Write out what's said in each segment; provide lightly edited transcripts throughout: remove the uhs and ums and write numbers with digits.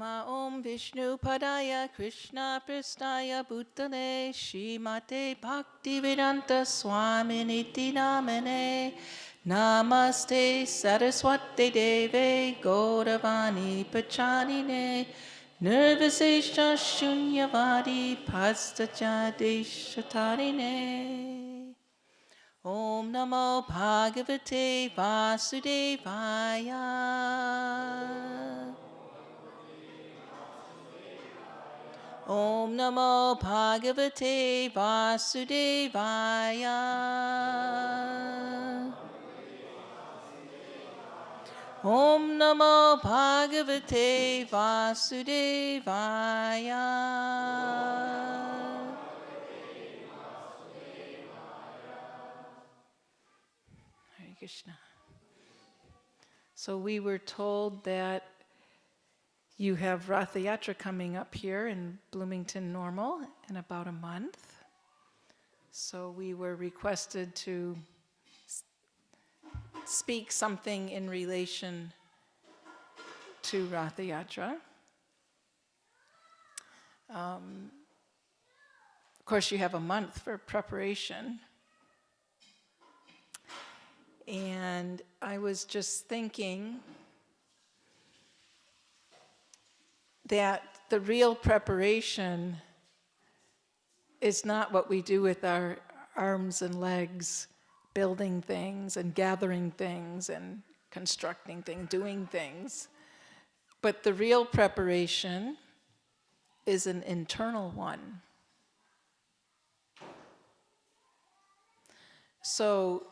Nama Om Vishnu Padaya Krishna Prasthaya Bhutale Shrimate Bhaktivedanta Swami Niti Namane Namaste Saraswati Deve Gauravani Pachanine Nirvisesha Shunyavadi Pastachade Shatarine Om Namo Bhagavate Vasudevaya Om Namo Bhagavate Vasudevaya Om Namo Bhagavate Vasudevaya Hare Krishna. So we were told that you have Ratha Yatra coming up here in Bloomington-Normal in about a month. So we were requested to speak something in relation to Ratha Yatra. Of course, you have a month for preparation. And I was just thinking that the real preparation is not what we do with our arms and legs, building things and gathering things and constructing things, doing things. But the real preparation is an internal one. So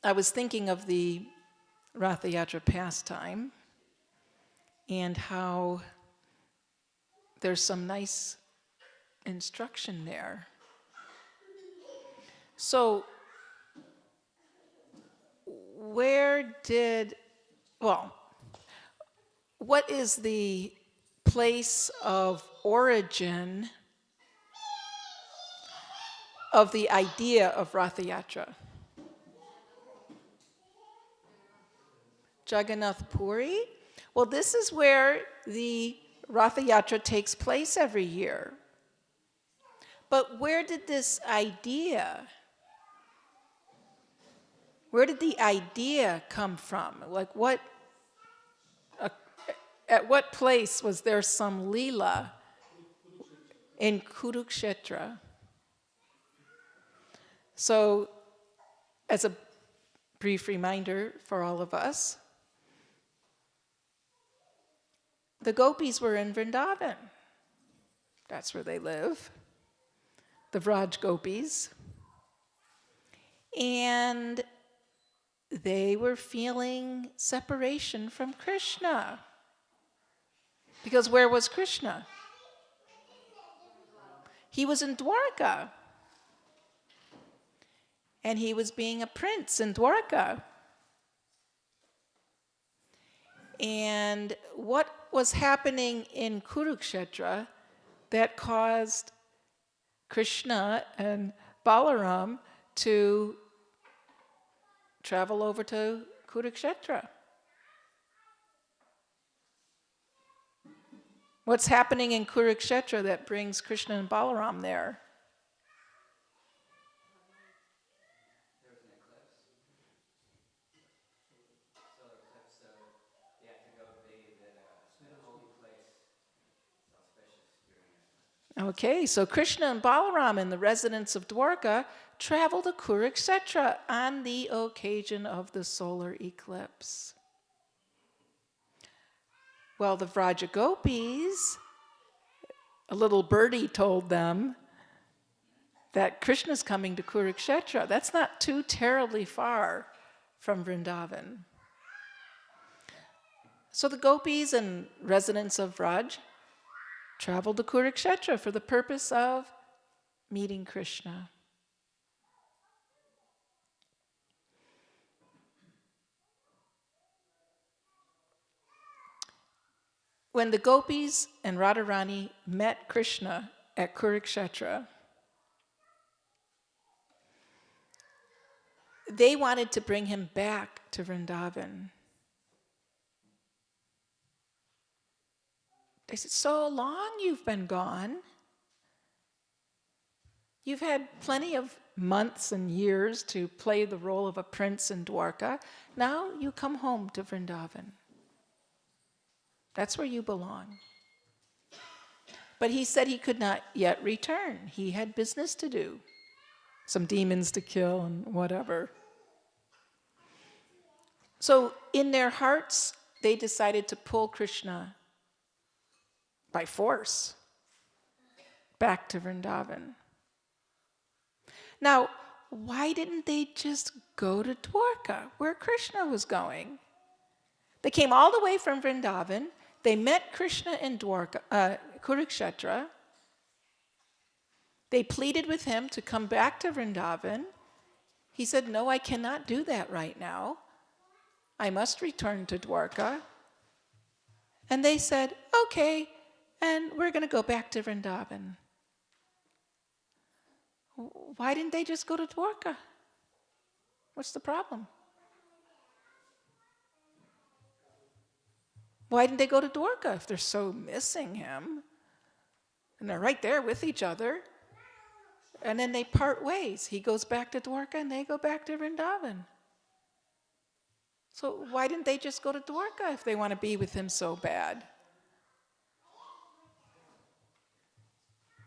I was thinking of the Ratha Yatra pastime and how there's some nice instruction there. So, what is the place of origin of the idea of Ratha Yatra? Jagannath Puri? Well, this is where the Ratha Yatra takes place every year. But where did the idea come from? Like at what place was there some Leela? In Kurukshetra. So, as a brief reminder for all of us, the gopis were in Vrindavan. That's where they live. The Vraj gopis. And they were feeling separation from Kṛṣṇa. Because where was Kṛṣṇa? He was in Dwarka. And he was being a prince in Dwarka. And what was happening in Kurukshetra that caused Kṛṣṇa and Balaram to travel over to Kurukshetra? What's happening in Kurukshetra that brings Krishna and Balaram there? There was an eclipse. Solar eclipse, so they have to go bathe at a holy place. It's auspicious during it. Okay, so Krishna and Balaram and the residents of Dwarka travel to Kurukshetra on the occasion of the solar eclipse. Well, the Vraja Gopis, a little birdie told them that Krishna's coming to Kurukshetra. That's not too terribly far from Vrindavan. So the gopis and residents of Vraj traveled to Kurukshetra for the purpose of meeting Krishna. When the gopis and Radharani met Krishna at Kurukshetra, they wanted to bring him back to Vrindavan. They said, so long you've been gone. You've had plenty of months and years to play the role of a prince in Dwarka. Now you come home to Vrindavan. That's where you belong. But he said he could not yet return. He had business to do. Some demons to kill and whatever. So in their hearts, they decided to pull Krishna by force back to Vrindavan. Now, why didn't they just go to Dwarka, where Krishna was going? They came all the way from Vrindavan. They met Krishna in Dwarka, Kurukshetra. They pleaded with him to come back to Vrindavan. He said, no, I cannot do that right now. I must return to Dwarka. And they said, okay, and we're going to go back to Vrindavan. Why didn't they just go to Dwarka? What's the problem? Why didn't they go to Dwarka if they're so missing him? And they're right there with each other. And then they part ways. He goes back to Dwarka and they go back to Vrindavan. So why didn't they just go to Dwarka if they want to be with him so bad?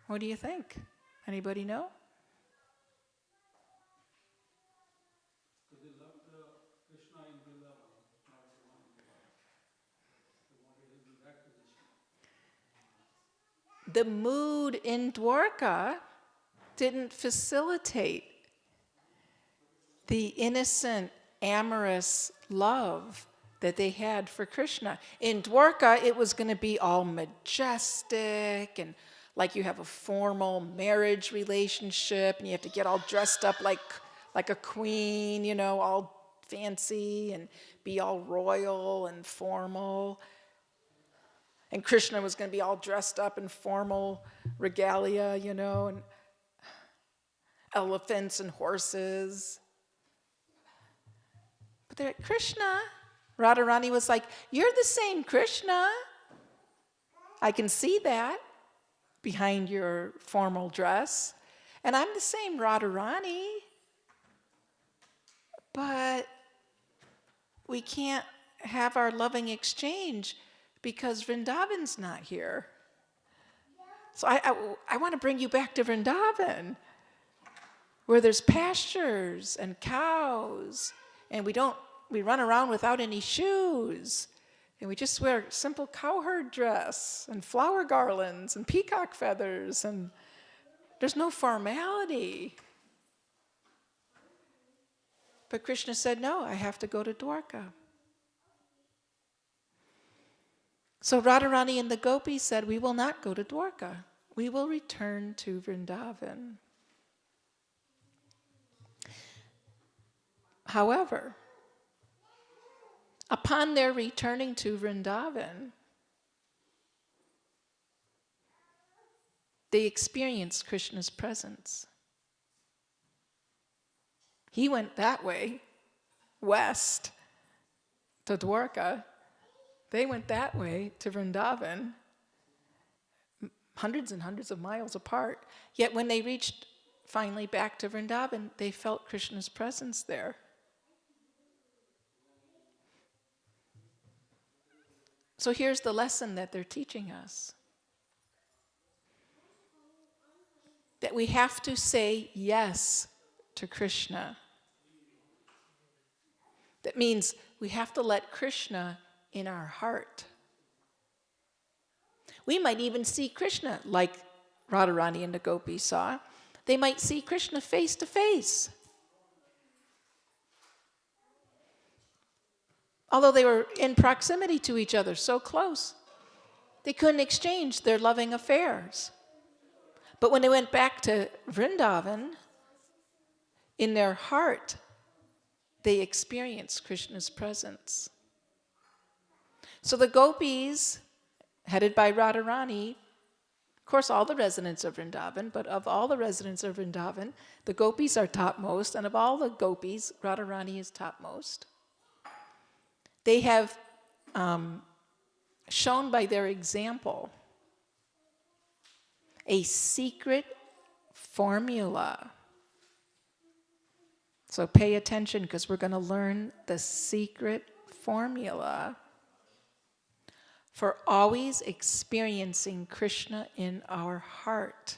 What do you think? Anybody know? The mood in Dwarka didn't facilitate the innocent, amorous love that they had for Krishna. In Dwarka, it was going to be all majestic and like you have a formal marriage relationship and you have to get all dressed up like a queen, you know, all fancy and be all royal and formal. And Krishna was going to be all dressed up in formal regalia, you know, and elephants and horses. But they're at Krishna. Radharani was like, you're the same Krishna. I can see that behind your formal dress. And I'm the same Radharani. But we can't have our loving exchange because Vrindavan's not here. So I want to bring you back to Vrindavan, where there's pastures and cows, and we run around without any shoes, and we just wear simple cowherd dress and flower garlands and peacock feathers, and there's no formality. But Krishna said, no, I have to go to Dwarka. So Radharani and the gopis said, we will not go to Dwarka. We will return to Vrindavan. However, upon their returning to Vrindavan, they experienced Krishna's presence. He went that way, west, to Dwarka. They went that way to Vrindavan. hundreds and hundreds of miles apart. Yet when they reached finally back to Vrindavan, they felt Krishna's presence there. So here's the lesson that they're teaching us. That we have to say yes to Krishna. That means we have to let Krishna in our heart. We might even see Krishna like Radharani and the gopis saw. They might see Krishna face to face. Although they were in proximity to each other, so close, they couldn't exchange their loving affairs. But when they went back to Vrindavan, in their heart, they experienced Krishna's presence. So the gopis, headed by Radharani, of course all the residents of Vrindavan, but of all the residents of Vrindavan, the gopis are topmost, and of all the gopis, Radharani is topmost. They have shown by their example a secret formula. So pay attention, because we're going to learn the secret formula for always experiencing Krishna in our heart.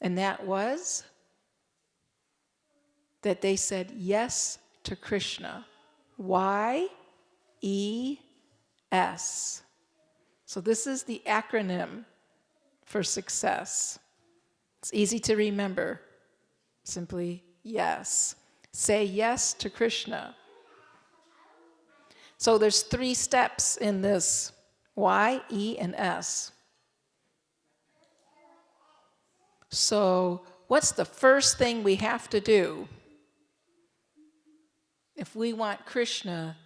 And that was that they said yes to Krishna. Y-E-S. So this is the acronym for success. It's easy to remember. Simply yes. Say yes to Krishna. So there's 3 steps in this: Y, E, and S. So what's the first thing we have to do if we want Krishna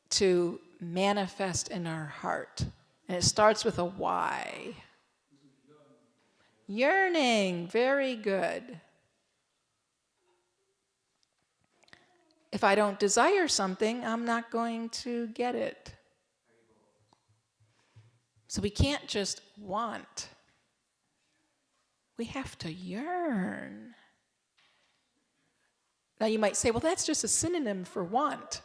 to manifest in our heart? And it starts with a Y. Yearning. Very good. If I don't desire something, I'm not going to get it. So we can't just want. We have to yearn. Now you might say, well, that's just a synonym for want.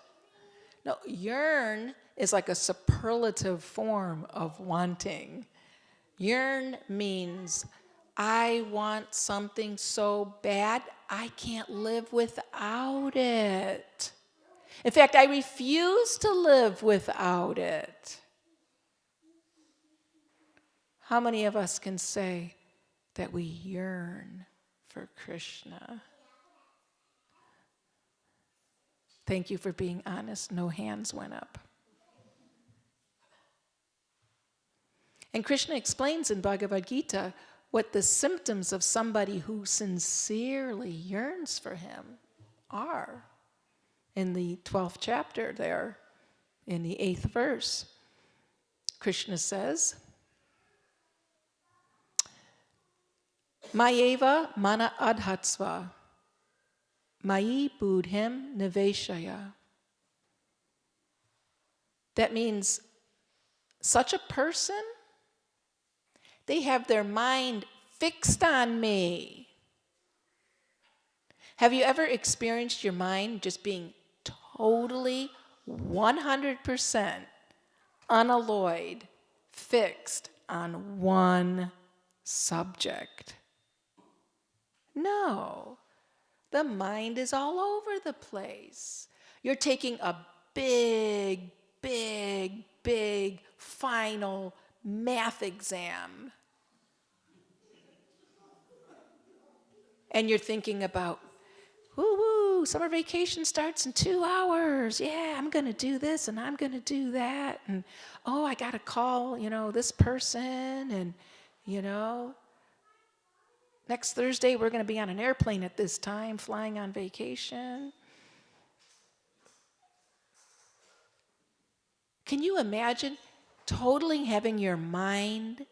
No, yearn is like a superlative form of wanting. Yearn means I want something so bad, I can't live without it. In fact, I refuse to live without it. How many of us can say that we yearn for Krishna? Thank you for being honest. No hands went up. And Krishna explains in Bhagavad Gita what the symptoms of somebody who sincerely yearns for him are. In the 12th chapter there, in the 8th verse, Krishna says, Mayeva mana adhatsva, mayi buddhim niveshaya. That means such a person, they have their mind fixed on me. Have you ever experienced your mind just being totally 100% unalloyed, fixed on one subject? No. The mind is all over the place. You're taking a big final math exam. And you're thinking about, woo-woo, summer vacation starts in 2 hours. Yeah, I'm going to do this and I'm going to do that. And, oh, I got to call, this person. And, next Thursday we're going to be on an airplane at this time, flying on vacation. Can you imagine totally having your mind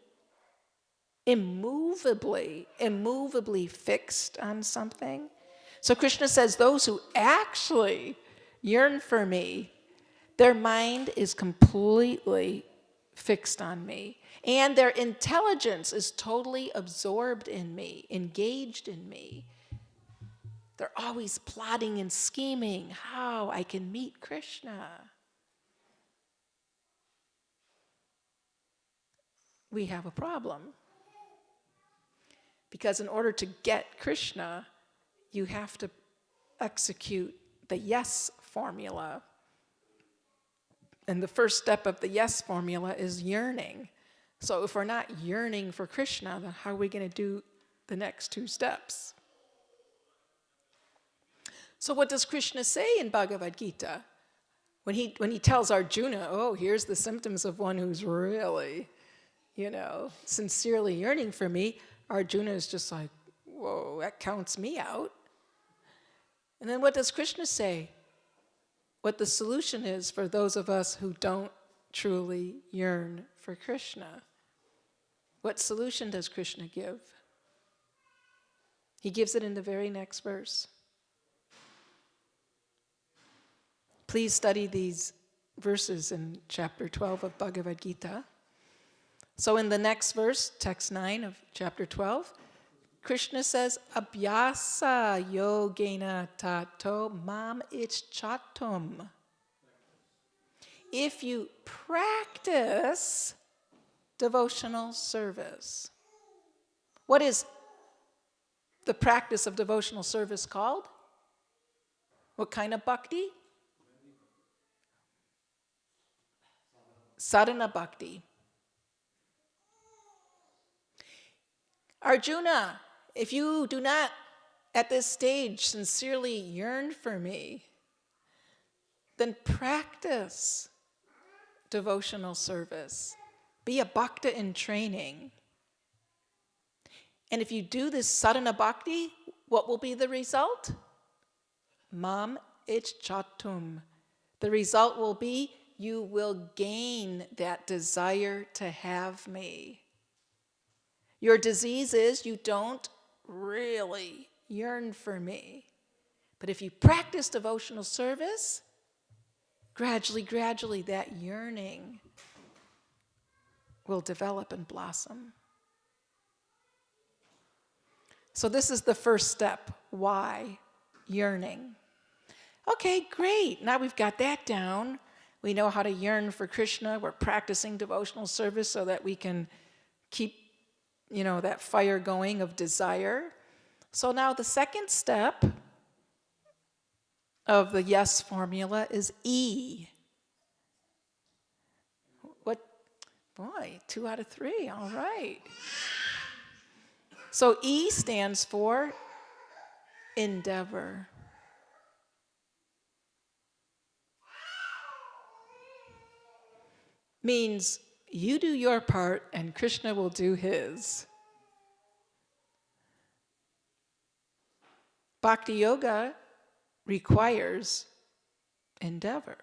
immovably fixed on something? So Krishna says those who actually yearn for me, their mind is completely fixed on me. And their intelligence is totally absorbed in me, engaged in me. They're always plotting and scheming how I can meet Kṛṣṇa. We have a problem. Because in order to get Kṛṣṇa, you have to execute the yes formula. And the first step of the yes formula is yearning. So if we're not yearning for Kṛṣṇa, then how are we going to do the next two steps? So what does Kṛṣṇa say in Bhagavad Gita? When he tells Arjuna, oh, here's the symptoms of one who's really, sincerely yearning for me, Arjuna is just like, whoa, that counts me out. And then what does Kṛṣṇa say? What the solution is for those of us who don't truly yearn for Kṛṣṇa. What solution does Kṛṣṇa give? He gives it in the very next verse. Please study these verses in chapter 12 of Bhagavad Gita. So in the next verse, text 9 of chapter 12, Kṛṣṇa says, Abhyasa yogena tato mam ichchatum. If you practice devotional service. What is the practice of devotional service called? What kind of bhakti? Sadhana bhakti. Arjuna, if you do not at this stage sincerely yearn for me, then practice devotional service. Be a bhakta in training. And if you do this sadhana bhakti, what will be the result? Mam ichchatum. The result will be you will gain that desire to have me. Your disease is you don't really yearn for me. But if you practice devotional service, gradually, that yearning will develop and blossom. So this is the first step. Why? Yearning. Okay, great. Now we've got that down. We know how to yearn for Kṛṣṇa. We're practicing devotional service so that we can keep, that fire going of desire. So now the second step of the yes formula is E. What? Boy, 2 out of 3. All right. So E stands for endeavor. Means you do your part and Kṛṣṇa will do his. Bhakti yoga requires endeavor.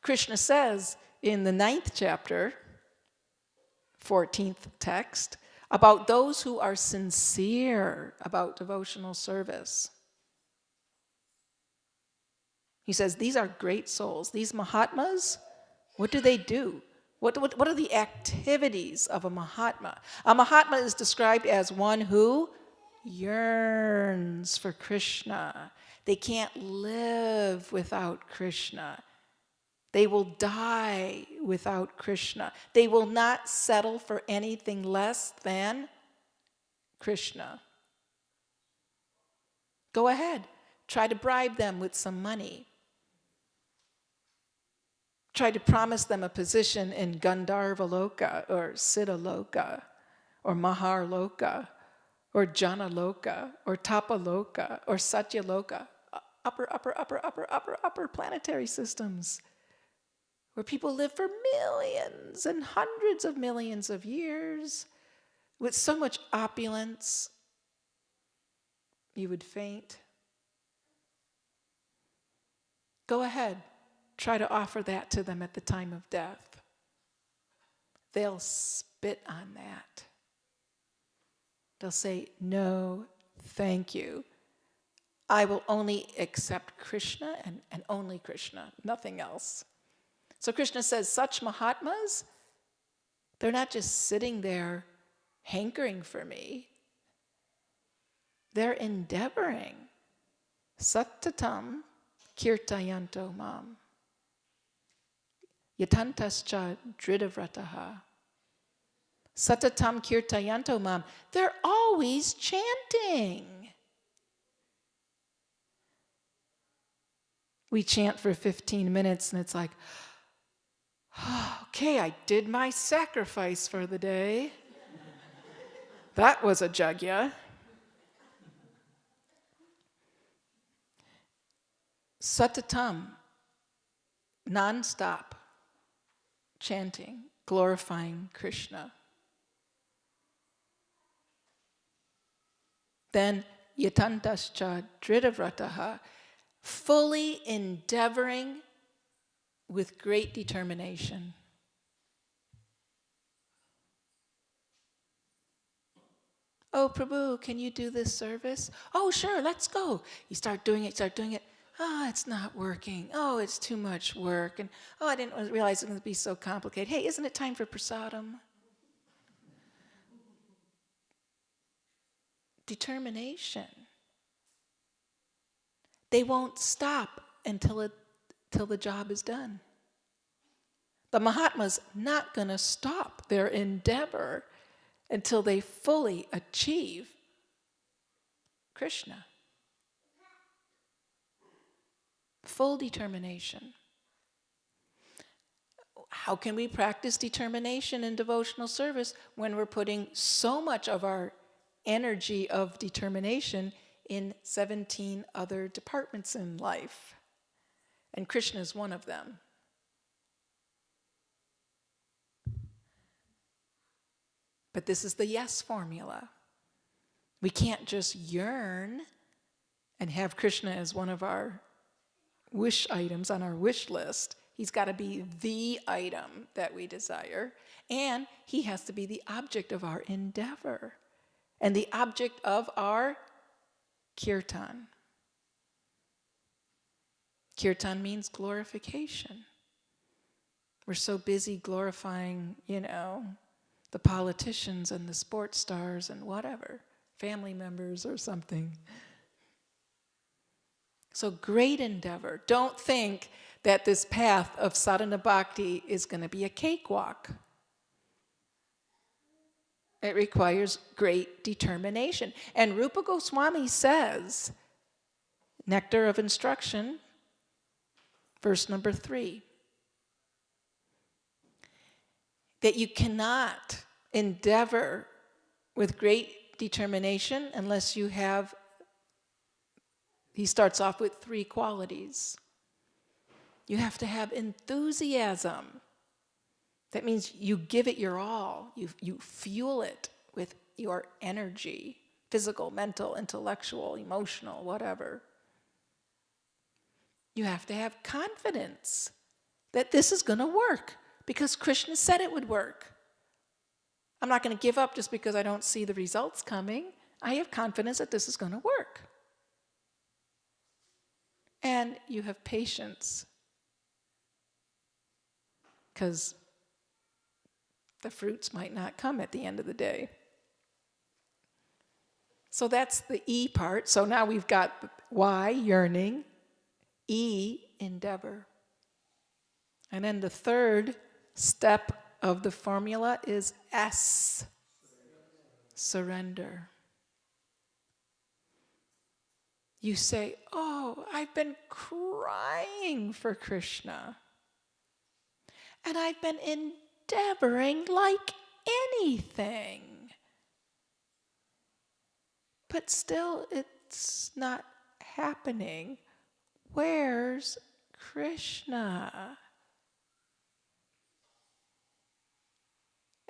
Kṛṣṇa says in the 9th chapter, 14th text, about those who are sincere about devotional service. He says, these are great souls. These Mahatmas, what do they do? What are the activities of a Mahatma? A Mahatma is described as one who yearns for Kṛṣṇa. They can't live without Kṛṣṇa. They will die without Kṛṣṇa. They will not settle for anything less than Kṛṣṇa. Go ahead. Try to bribe them with some money. Try to promise them a position in Gandharva Loka or Siddha Loka or Mahar Loka or Jana Loka or Tapa Loka or Satya Loka, upper planetary systems where people live for millions and hundreds of millions of years with so much opulence, you would faint. Go ahead. Try to offer that to them at the time of death. They'll spit on that. They'll say, no, thank you. I will only accept Kṛṣṇa and only Kṛṣṇa, nothing else. So Krishna says such Mahatmas, they're not just sitting there hankering for me. They're endeavoring. Sattatam kirtayanto mam. Yatantascha dridavrataha. Sattatam kirtayanto mam. They're always chanting. We chant for 15 minutes and it's like, oh, okay, I did my sacrifice for the day. That was a jagya. Sattatam, non-stop chanting, glorifying Krishna. Then yatantascha dridavrataha, fully endeavoring with great determination. Oh, Prabhu, can you do this service? Oh, sure, let's go. You start doing it. Oh, it's not working. Oh, it's too much work. And oh, I didn't realize it was going to be so complicated. Hey, isn't it time for prasadam? Determination. They won't stop until the job is done. The Mahatma's not going to stop their endeavor until they fully achieve Krishna. Full determination. How can we practice determination in devotional service when we're putting so much of our energy of determination in 17 other departments in life? And Krishna is one of them. But this is the yes formula. We can't just yearn and have Krishna as one of our wish items on our wish list. He's got to be the item that we desire, and he has to be the object of our endeavor and the object of our kirtan. Kirtan means glorification. We're so busy glorifying, the politicians and the sports stars and whatever, family members or something. So great endeavor. Don't think that this path of sadhana bhakti is going to be a cakewalk. It requires great determination. And Rupa Goswami says, Nectar of Instruction, verse number 3, that you cannot endeavor with great determination unless you have. He starts off with 3 qualities. You have to have enthusiasm. That means you give it your all. You fuel it with your energy, physical, mental, intellectual, emotional, whatever. You have to have confidence that this is going to work because Krishna said it would work. I'm not going to give up just because I don't see the results coming. I have confidence that this is going to work. And you have patience, because the fruits might not come at the end of the day. So that's the E part. So now we've got Y, yearning, E, endeavor. And then the third step of the formula is S, surrender. You say, oh, I've been crying for Krishna. And I've been endeavoring like anything. But still, it's not happening. Where's Krishna?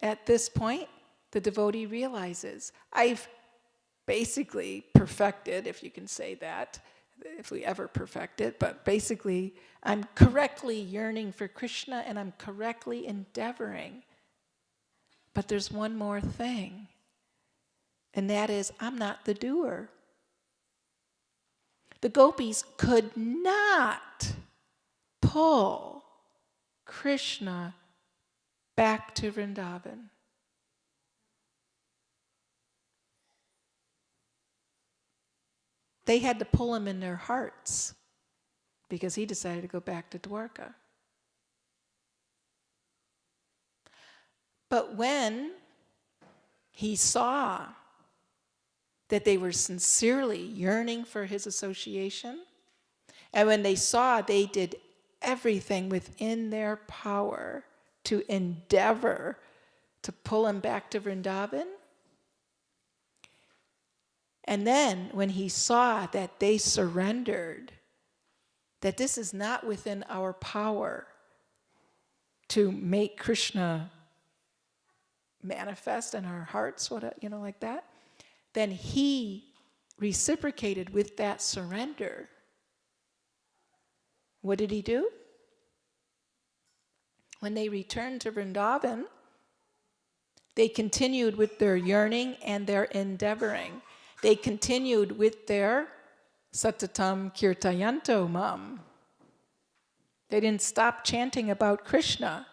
At this point, the devotee realizes, I've basically perfected, if you can say that, if we ever perfect it, but basically I'm correctly yearning for Krishna and I'm correctly endeavoring. But there's one more thing, and that is I'm not the doer. The gopis could not pull Kṛṣṇa back to Vrindavan. They had to pull him in their hearts because he decided to go back to Dwarka. But when he saw that they were sincerely yearning for his association, and when they saw they did everything within their power to endeavor to pull him back to Vrindavan, and then when he saw that they surrendered, that this is not within our power to make Kṛṣṇa manifest in our hearts, like that, then he reciprocated with that surrender. What did he do? When they returned to Vrindavan, they continued with their yearning and their endeavoring. They continued with their satatam kirtayanto mam. They didn't stop chanting about Kṛṣṇa.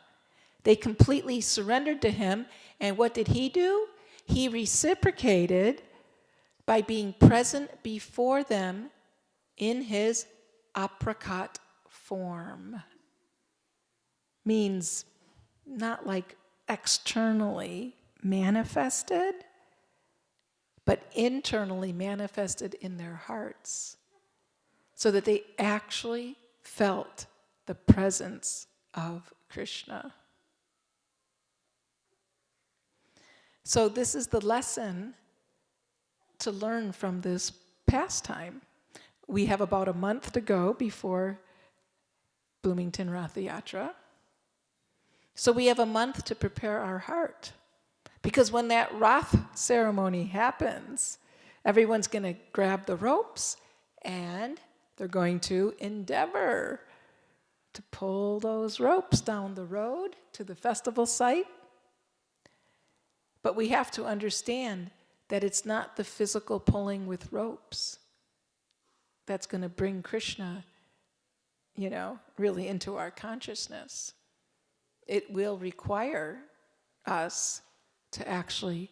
They completely surrendered to him. And what did he do? He reciprocated by being present before them in his apricot form. Means not like externally manifested, but internally manifested in their hearts, so that they actually felt the presence of Kṛṣṇa. So this is the lesson to learn from this pastime. We have about a month to go before Bloomington Ratha Yatra. So we have a month to prepare our heart. Because when that Rath ceremony happens, everyone's going to grab the ropes and they're going to endeavor to pull those ropes down the road to the festival site. But we have to understand that it's not the physical pulling with ropes that's going to bring Kṛṣṇa, really into our consciousness. It will require us to actually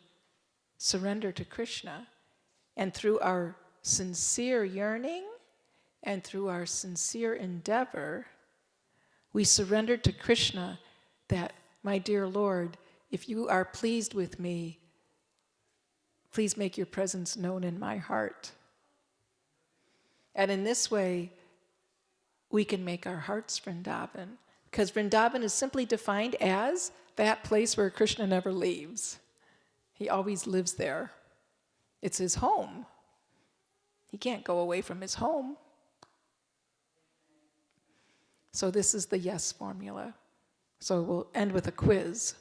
surrender to Kṛṣṇa. And through our sincere yearning and through our sincere endeavor, we surrender to Kṛṣṇa that, my dear Lord, if you are pleased with me, please make your presence known in my heart. And in this way, we can make our hearts Vrindavan. Because Vrindavan is simply defined as that place where Kṛṣṇa never leaves. He always lives there. It's his home. He can't go away from his home. So this is the yes formula. So we'll end with a quiz.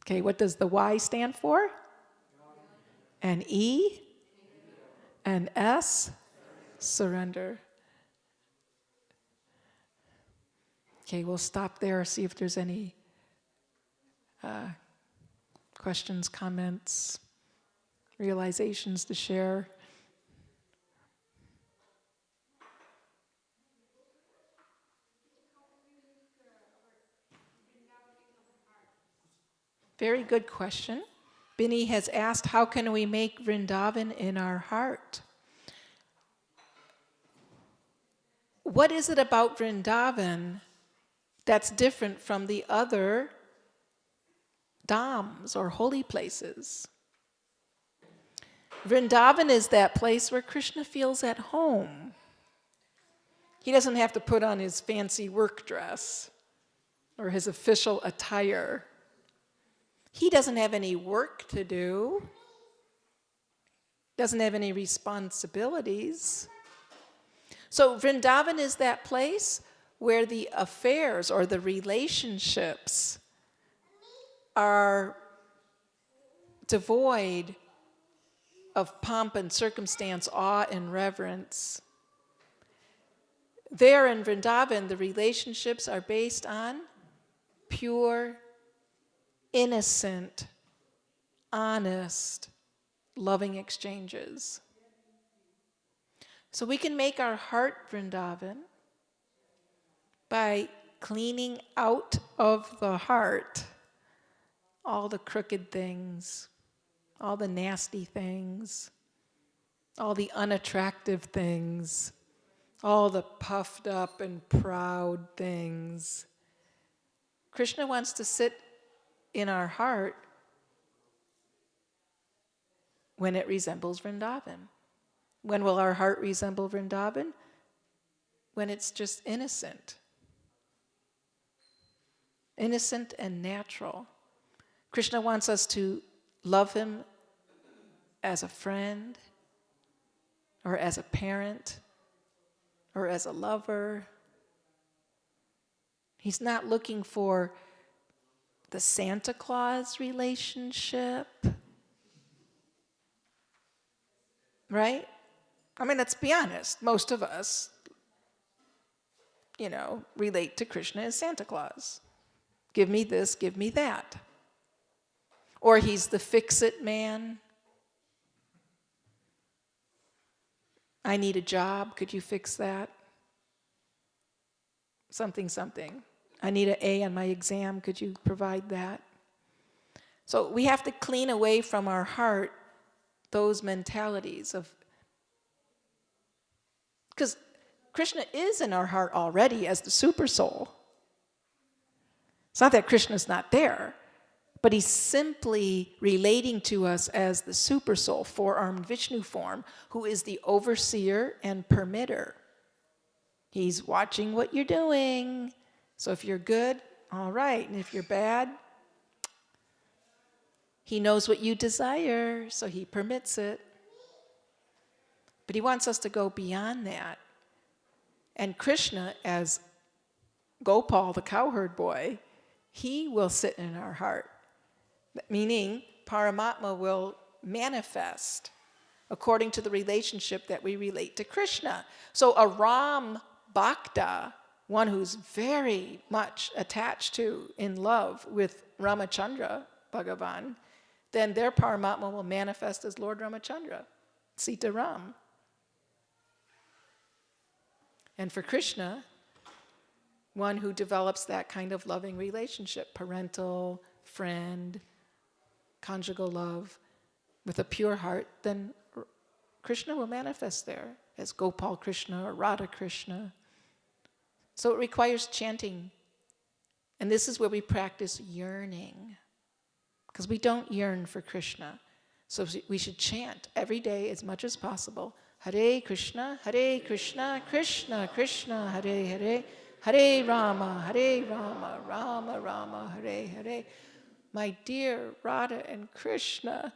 Okay, what does the Y stand for? An E? An S? Surrender. Okay, we'll stop there, see if there's any questions, comments, realizations to share. Very good question. Binny has asked, how can we make Vrindavan in our heart? What is it about Vrindavan that's different from the other dhams or holy places? Vrindavan is that place where Kṛṣṇa feels at home. He doesn't have to put on his fancy work dress or his official attire. He doesn't have any work to do, doesn't have any responsibilities. So Vrindavan is that place where the affairs or the relationships are devoid of pomp and circumstance, awe and reverence. There in Vrindavan, the relationships are based on pure, innocent, honest, loving exchanges. So we can make our heart Vrindavan by cleaning out of the heart all the crooked things, all the nasty things, all the unattractive things, all the puffed up and proud things. Kṛṣṇa wants to sit in our heart when it resembles Vrindavan. When will our heart resemble Vrindavan? When it's just innocent. Innocent and natural. Kṛṣṇa wants us to love him as a friend, or as a parent, or as a lover. He's not looking for the Santa Claus relationship. Right? I mean, let's be honest. Most of us, relate to Kṛṣṇa as Santa Claus. Give me this, give me that. Or he's the fix-it man. I need a job, could you fix that? Something. I need an A on my exam, could you provide that? So we have to clean away from our heart those mentalities of, because Kṛṣṇa is in our heart already as the super soul. It's not that Kṛṣṇa's not there, but he's simply relating to us as the super soul, four-armed Vishnu form, who is the overseer and permitter. He's watching what you're doing. So if you're good, all right. And if you're bad, he knows what you desire, so he permits it. But he wants us to go beyond that. And Kṛṣṇa, as Gopal, the cowherd boy, he will sit in our heart. Meaning, Paramatma will manifest according to the relationship that we relate to Kṛṣṇa. So a Ram Bhakta, one who's very much attached to, in love with Ramachandra, Bhagavan, then their Paramatma will manifest as Lord Ramachandra, Sita Ram. And for Kṛṣṇa, one who develops that kind of loving relationship, parental, friend, conjugal love, with a pure heart, then Kṛṣṇa will manifest there as Gopal Kṛṣṇa or Radha Kṛṣṇa. So it requires chanting. And this is where we practice yearning. Because we don't yearn for Kṛṣṇa. So we should chant every day as much as possible. Hare Kṛṣṇa, Hare Kṛṣṇa, Kṛṣṇa Kṛṣṇa, Hare Hare, Hare Rama, Rama Rama, Hare Hare. My dear Radha and Kṛṣṇa,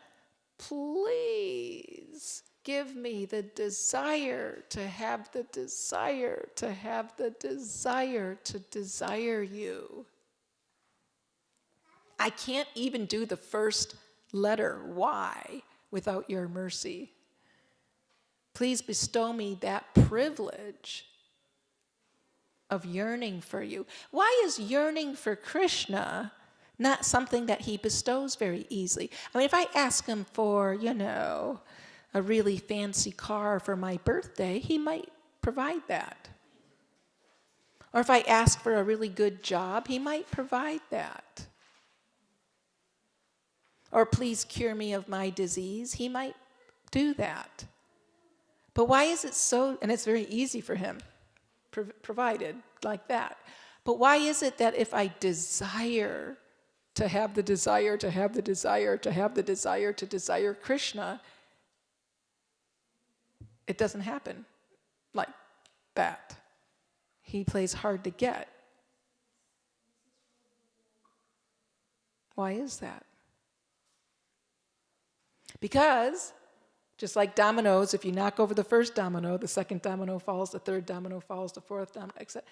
please give me the desire to have the desire to have the desire to desire you. I can't even do the first letter, Y, without your mercy. Please bestow me that privilege of yearning for you. Why is yearning for Kṛṣṇa not something that he bestows very easily? I mean, if I ask him for, a really fancy car for my birthday, he might provide that. Or if I ask for a really good job, he might provide that. Or please cure me of my disease, he might do that. But why is it so, and it's very easy for him, provided like that. But why is it that if I desire to have the desire, to have the desire, to have the desire, to desire Kṛṣṇa, it doesn't happen like that? He plays hard to get. Why is that? Because, just like dominoes, if you knock over the first domino, the second domino falls, the third domino falls, the fourth domino, etc.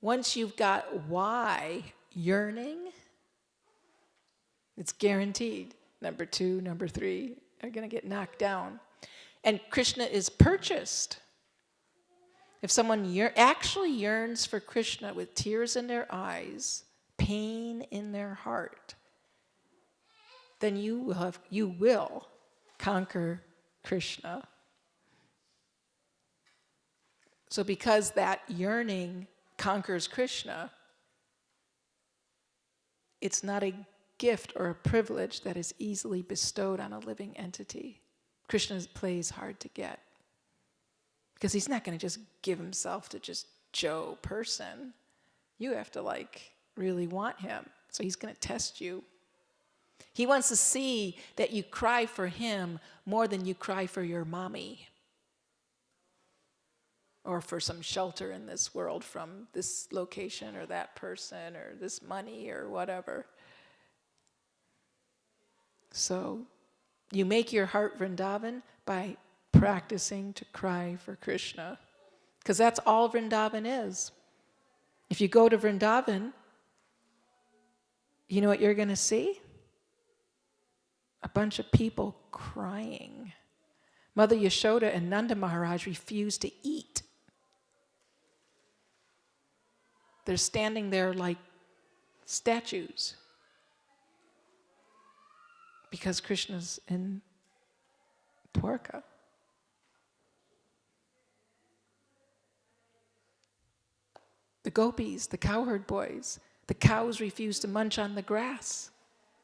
Once you've got why, yearning, it's guaranteed. Number 2, number 3 are going to get knocked down. And Kṛṣṇa is purchased. If someone actually yearns for Kṛṣṇa with tears in their eyes, pain in their heart, then you will conquer Kṛṣṇa. So because that yearning conquers Kṛṣṇa, it's not a gift or a privilege that is easily bestowed on a living entity. Kṛṣṇa plays hard to get. Because he's not going to just give himself to just Joe person. You have to really want him. So he's going to test you. He wants to see that you cry for him more than you cry for your mommy. Or for some shelter in this world from this location or that person or this money or whatever. So you make your heart Vrindavan by practicing to cry for Kṛṣṇa. Because that's all Vrindavan is. If you go to Vrindavan, you know what you're going to see? A bunch of people crying. Mother Yashoda and Nanda Maharaj refused to eat. They're standing there like statues. Because Kṛṣṇa's in Dwarka. The gopis, the cowherd boys, the cows refuse to munch on the grass.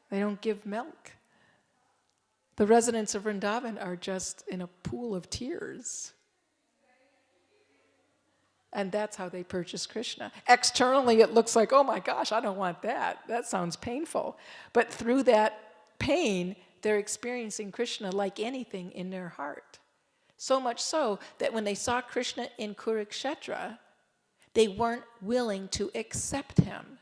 They don't give milk. The residents of Vrindavan are just in a pool of tears. And that's how they purchase Kṛṣṇa. Externally, it looks like, oh my gosh, I don't want that. That sounds painful. But through that pain, they're experiencing Kṛṣṇa like anything in their heart. So much so that when they saw Kṛṣṇa in Kurukshetra, they weren't willing to accept him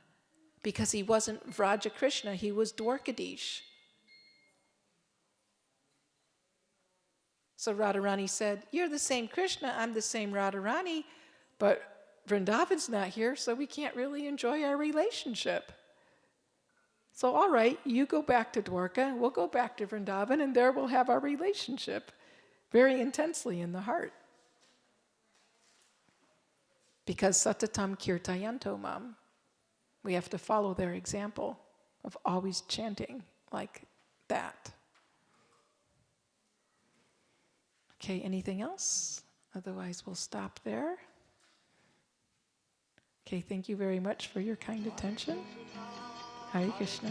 because he wasn't Vraja Kṛṣṇa, he was Dwarkadish. So Radharani said, you're the same Kṛṣṇa, I'm the same Radharani, but Vrindavan's not here, so we can't really enjoy our relationship. So all right, you go back to Dwarka, we'll go back to Vrindavan, and there we'll have our relationship very intensely in the heart. Because satatam kirtayanto mam. We have to follow their example of always chanting like that. Okay, anything else? Otherwise, we'll stop there. Okay, thank you very much for your kind attention. Hare Krishna.